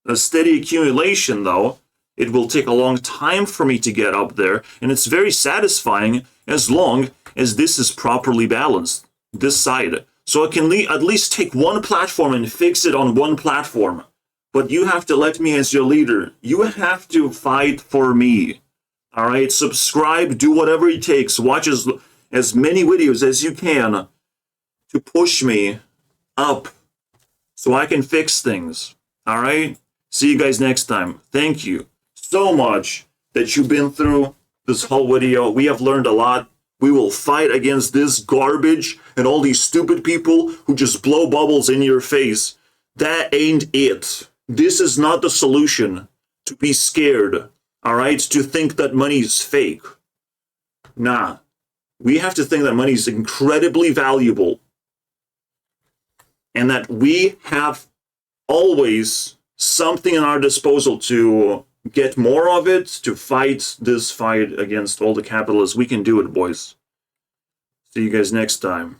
a steady accumulation, though. It will take a long time for me to get up there, and it's very satisfying as long as this is properly balanced, this side. So I can at least take one platform and fix it on one platform. But you have to let me as your leader. You have to fight for me. All right? Subscribe, do whatever it takes. Watch as many videos as you can to push me up so I can fix things. All right? See you guys next time. Thank you so much that you've been through this whole video. We have learned a lot. We will fight against this garbage and all these stupid people who just blow bubbles in your face. That ain't it. This is not the solution to be scared, all right? To think that money is fake. Nah. We have to think that money is incredibly valuable and that we have always something in our disposal to get more of it, to fight this fight against all the capitalists. We can do it, boys. See you guys next time.